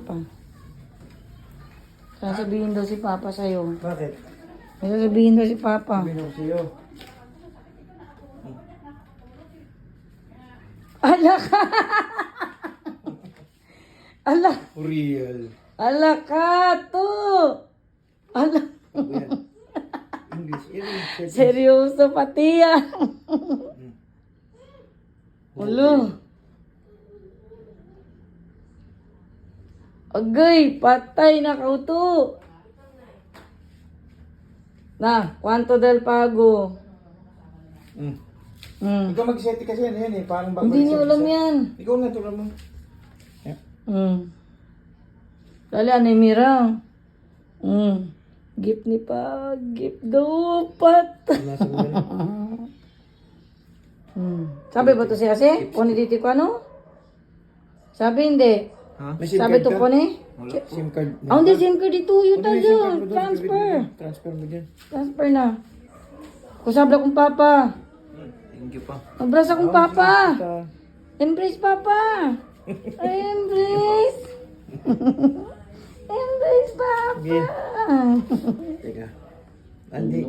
Papa. Sasabihin daw si Papa sa'yo. Bakit? May sasabihin daw si Papa. Sabihin ko sa'yo. Ala ka! Ala! Real. Ala ka to! Ala! English. Seryoso pati yan. Ulo. Agay, patay na kauto. Na, Cuanto del Pago. Ikaw mag-set kasi yan eh. Parang Hindi niyo alam yan. Ikaw nga tulad mo. Dali, anay mirang. Gift ni Pag. Gift dapat. Sabi ba to siya si? Kung dito ko ano? Sabi hindi. Ha? Sabi to ko ni? Wala. SIM card. Hindi SIM card dito. Yun Ano yung SIM card tayo. mo doon? Transfer. Transfer mo dyan. Transfer na. Kusabla kong Papa. Thank you pa. Abrace akong Papa. Embrace Papa. Ay, embrace. Embrace Papa. Teka. Andi,